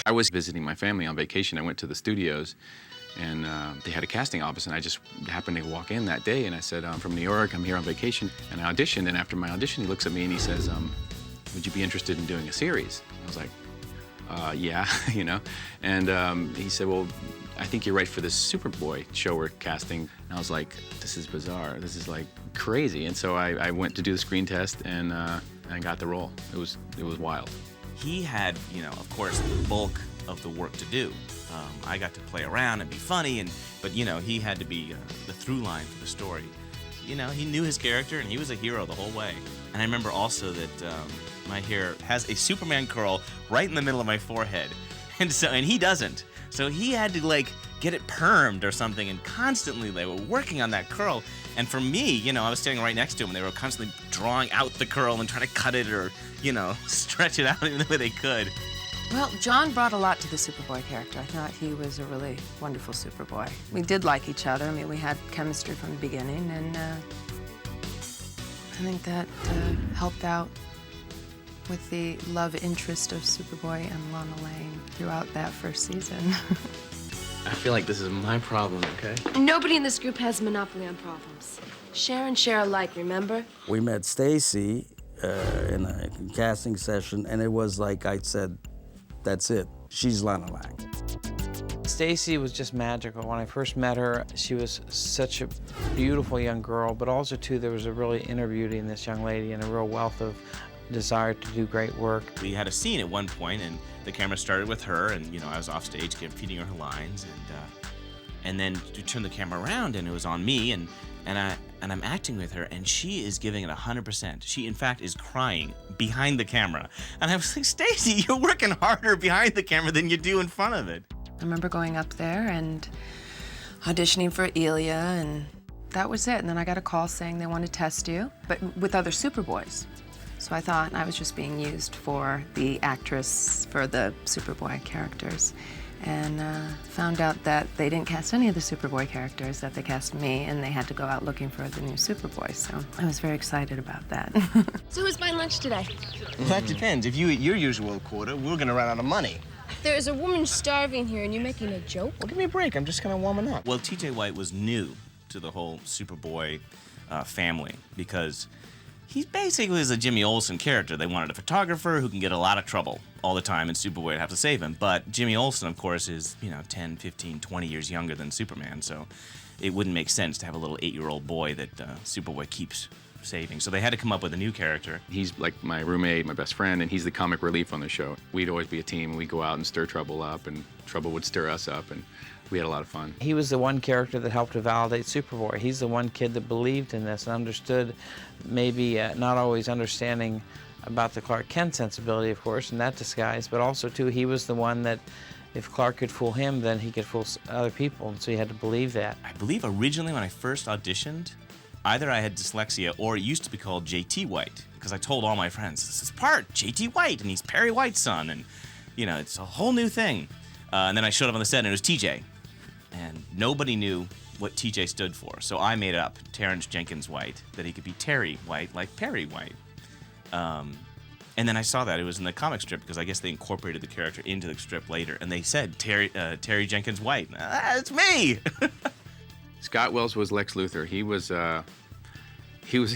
I was visiting my family on vacation. I went to the studios, and they had a casting office, and I just happened to walk in that day, and I said, I'm from New York, I'm here on vacation, and I auditioned, and after my audition, he looks at me and he says, would you be interested in doing a series? I was like, yeah, you know, and he said, well, I think you're right for this Superboy show we're casting. And I was like, this is bizarre, this is like crazy, and so I went to do the screen test, and I got the role. It was wild. He had, you know, of course, the bulk of the work to do. I got to play around and be funny, but you know, he had to be the through line for the story. You know, he knew his character, and he was a hero the whole way. And I remember also that my hair has a Superman curl right in the middle of my forehead, and he doesn't. So he had to like get it permed or something, and constantly they were working on that curl. And for me, you know, I was standing right next to him, and they were constantly drawing out the curl and trying to cut it or, you know, stretch it out any way they could. Well, John brought a lot to the Superboy character. I thought he was a really wonderful Superboy. We did like each other. I mean, we had chemistry from the beginning, and I think that helped out with the love interest of Superboy and Lana Lang throughout that first season. I feel like this is my problem, okay? Nobody in this group has a monopoly on problems. Share and share alike, remember? We met Stacy in a casting session, and it was like I said, that's it. She's Lana Lang. Stacy was just magical. When I first met her, she was such a beautiful young girl, but also, too, there was a really inner beauty in this young lady and a real wealth of desire to do great work. We had a scene at one point, and the camera started with her, and you know, I was off stage feeding her lines, and then we turned the camera around, and it was on me, and I'm acting with her, and she is giving it 100%. She, in fact, is crying behind the camera, and I was like, Stacy, you're working harder behind the camera than you do in front of it. I remember going up there and auditioning for Elia, and that was it. And then I got a call saying they want to test you, but with other Superboys. So I thought I was just being used for the actress for the Superboy characters. And found out that they didn't cast any of the Superboy characters, that they cast me, and they had to go out looking for the new Superboy. So I was very excited about that. So who's buying lunch today? Well, that depends. If you eat your usual quota, we're gonna run out of money. There is a woman starving here, and you're making a joke? Well, give me a break. I'm just kind of warming up. Well, T.J. White was new to the whole Superboy family because he basically is a Jimmy Olsen character. They wanted a photographer who can get a lot of trouble all the time, and Superboy would have to save him. But Jimmy Olsen, of course, is, you know, 10, 15, 20 years younger than Superman, so it wouldn't make sense to have a little 8-year-old boy that Superboy keeps saving. So they had to come up with a new character. He's like my roommate, my best friend, and he's the comic relief on the show. We'd always be a team, and we'd go out and stir trouble up, and trouble would stir us up, and we had a lot of fun. He was the one character that helped to validate Superboy. He's the one kid that believed in this and understood, maybe not always understanding about the Clark Kent sensibility, of course, in that disguise, but also, too, he was the one that if Clark could fool him, then he could fool other people, and so you had to believe that. I believe originally when I first auditioned, either I had dyslexia or it used to be called J.T. White, because I told all my friends, this is part J.T. White, and he's Perry White's son, and, you know, it's a whole new thing. And then I showed up on the set, and it was T.J., and nobody knew what T.J. stood for, so I made up Terrence Jenkins White, that he could be Terry White, like Perry White. And then I saw that it was in the comic strip, because I guess they incorporated the character into the strip later, and they said Terry Jenkins White. It's me! Scott Wells was Lex Luthor. He was a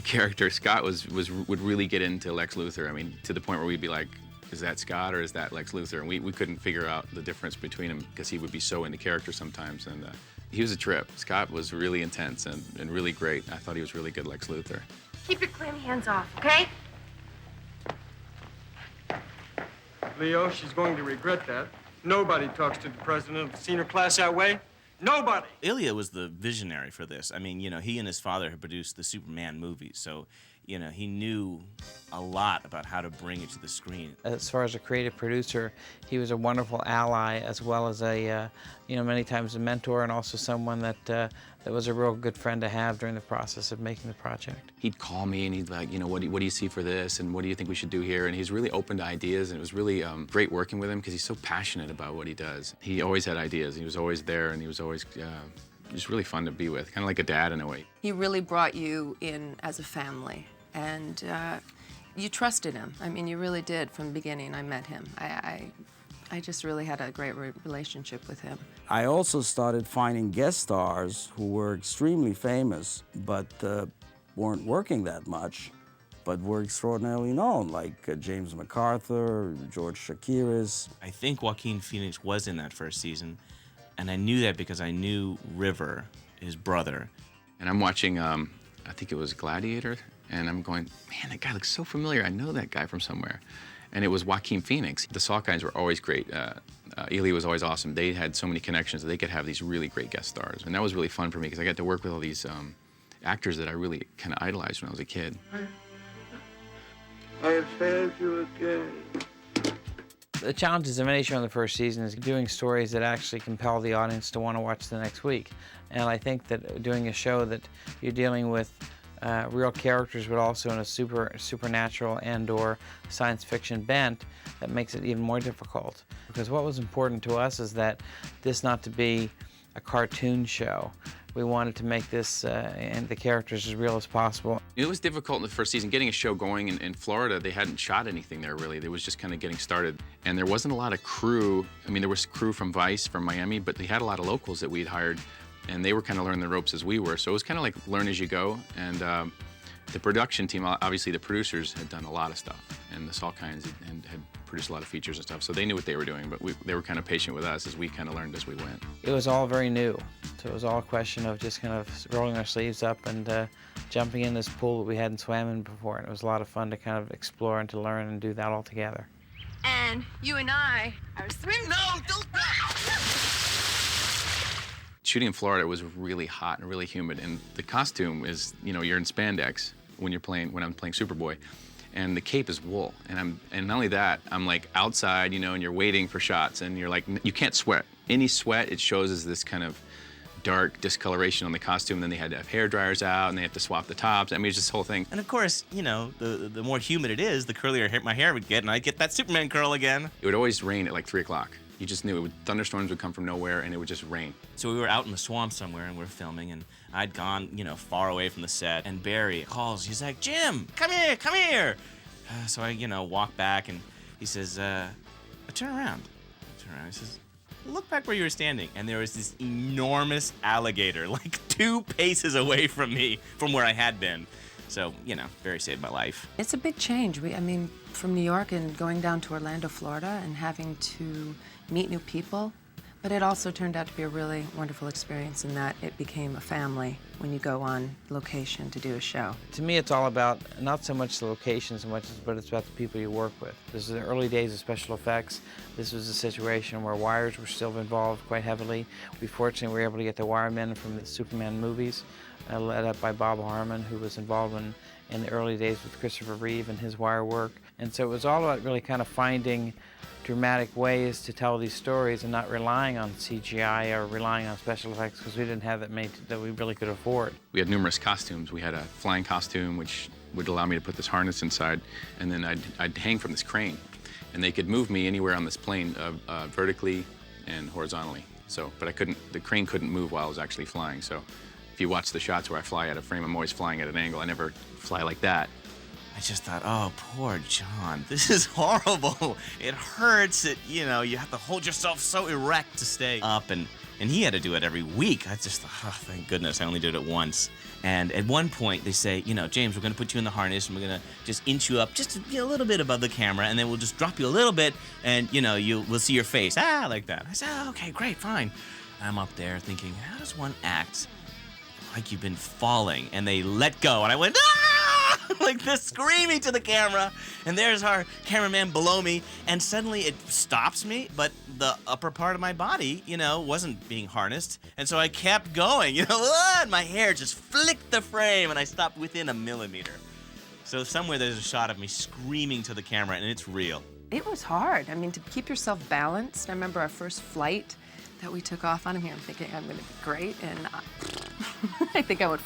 character. Scott would really get into Lex Luthor. I mean, to the point where we'd be like, is that Scott or is that Lex Luthor? And we couldn't figure out the difference between them because he would be so into character sometimes. And he was a trip. Scott was really intense and really great. I thought he was really good Lex Luthor. Keep your clammy hands off, okay? Leo, she's going to regret that. Nobody talks to the president of the senior class that way. Nobody! Ilya was the visionary for this. I mean, you know, he and his father had produced the Superman movies, so, you know, he knew a lot about how to bring it to the screen. As far as a creative producer, he was a wonderful ally, as well as a, you know, many times a mentor, and also someone that was a real good friend to have during the process of making the project. He'd call me and he'd be like, you know, what do you see for this, and what do you think we should do here? And he's really open to ideas, and it was really great working with him because he's so passionate about what he does. He always had ideas. He was always there, and he was always just really fun to be with, kind of like a dad in a way. He really brought you in as a family, and you trusted him. I mean, you really did from the beginning. I met him. I I just really had a great relationship with him. I also started finding guest stars who were extremely famous, but weren't working that much, but were extraordinarily known, like James MacArthur, George Chakiris. I think Joaquin Phoenix was in that first season, and I knew that because I knew River, his brother. And I'm watching, I think it was Gladiator, and I'm going, man, that guy looks so familiar. I know that guy from somewhere. And it was Joaquin Phoenix. The Saw guys were always great. Ely was always awesome. They had so many connections that they could have these really great guest stars. And that was really fun for me because I got to work with all these actors that I really kind of idolized when I was a kid. I have failed you again. The challenges of any show in the first season is doing stories that actually compel the audience to want to watch the next week. And I think that doing a show that you're dealing with real characters, but also in a supernatural and/or science fiction bent, that makes it even more difficult. Because what was important to us is that this not to be a cartoon show. We wanted to make this and the characters as real as possible. It was difficult in the first season. Getting a show going in Florida, they hadn't shot anything there really. It was just kind of getting started. And there wasn't a lot of crew. I mean, there was crew from Vice, from Miami, but they had a lot of locals that we'd hired, and they were kind of learning the ropes as we were. So it was kind of like learn as you go. And the production team, obviously the producers had done a lot of stuff, and the Saw kinds had produced a lot of features and stuff, so they knew what they were doing, but they were kind of patient with us as we kind of learned as we went. It was all very new, so it was all a question of just kind of rolling our sleeves up and jumping in this pool that we hadn't swam in before, and it was a lot of fun to kind of explore and to learn and do that all together. And you and I are swimming. No, don't. Shooting in Florida was really hot and really humid, and the costume is, you know, you're in spandex when I'm playing Superboy, and the cape is wool, and not only that, I'm like outside, you know, and you're waiting for shots, and you're like, you can't sweat. Any sweat, it shows as this kind of dark discoloration on the costume. Then they had to have hair dryers out, and they have to swap the tops. I mean, it's just this whole thing. And of course, you know, the more humid it is, the curlier my hair would get, and I'd get that Superman curl again. It would always rain at like 3 o'clock. You just knew thunderstorms would come from nowhere, and it would just rain. So we were out in the swamp somewhere, and we were filming, and I'd gone, you know, far away from the set, and Barry calls. He's like, Jim, come here, come here. So I, you know, walk back, and he says, turn around. I turn around. He says, look back where you were standing. And there was this enormous alligator, like 2 paces away from me, from where I had been. So, you know, Barry saved my life. It's a big change. I mean, from New York and going down to Orlando, Florida, and having to meet new people. But it also turned out to be a really wonderful experience in that it became a family when you go on location to do a show. To me, it's all about not so much the locations, but it's about the people you work with. This is the early days of special effects. This was a situation where wires were still involved quite heavily. We fortunately were able to get the wiremen from the Superman movies, led up by Bob Harmon, who was involved in the early days with Christopher Reeve and his wire work. And so it was all about really kind of finding dramatic ways to tell these stories and not relying on CGI or relying on special effects, because we didn't have that we really could afford. We had numerous costumes. We had a flying costume, which would allow me to put this harness inside, and then I'd hang from this crane, and they could move me anywhere on this plane, vertically and horizontally. So, but the crane couldn't move while I was actually flying. So, if you watch the shots where I fly out of frame, I'm always flying at an angle. I never fly like that. I just thought, oh, poor John. This is horrible. It hurts. You know, you have to hold yourself so erect to stay up, and he had to do it every week. I just thought, oh, thank goodness, I only did it once. And at one point, they say, you know, James, we're going to put you in the harness, and we're going to just inch you up just a little bit above the camera, and then we'll just drop you a little bit, and, you know, we'll see your face. Like that. I said, oh, okay, great, fine. I'm up there thinking, how does one act like you've been falling? And they let go, and I went, ah! Like this, screaming to the camera, and there's our cameraman below me, and suddenly it stops me, but the upper part of my body, you know, wasn't being harnessed, and so I kept going, you know, and my hair just flicked the frame, and I stopped within a millimeter. So somewhere there's a shot of me screaming to the camera, and it's real. It was hard. I mean, to keep yourself balanced. I remember our first flight that we took off on him here. I'm thinking I'm going to be great, and I think I went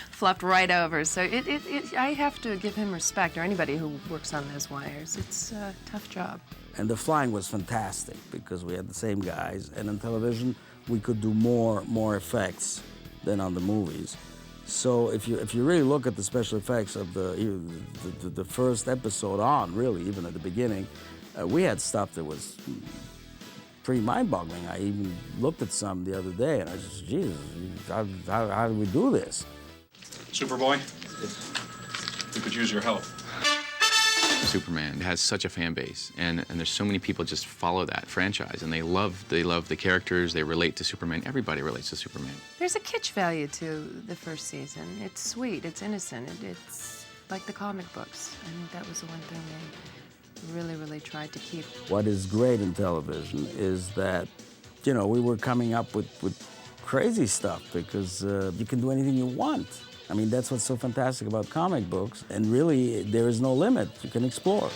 flopped right over. So I have to give him respect, or anybody who works on those wires. It's a tough job. And the flying was fantastic because we had the same guys, and on television we could do more effects than on the movies. So if you really look at the special effects of the first episode on, really, even at the beginning, we had stuff that was pretty mind-boggling. I even looked at some the other day, and I said, Jesus, how do we do this? Superboy, we could use your help. Superman has such a fan base, and there's so many people just follow that franchise, and they love the characters, they relate to Superman. Everybody relates to Superman. There's a kitsch value to the first season. It's sweet, it's innocent, it's like the comic books. I think that was the one thing they really, really tried to keep. What is great in television is that, you know, we were coming up with crazy stuff because you can do anything you want. I mean, that's what's so fantastic about comic books, and really, there is no limit. You can explore.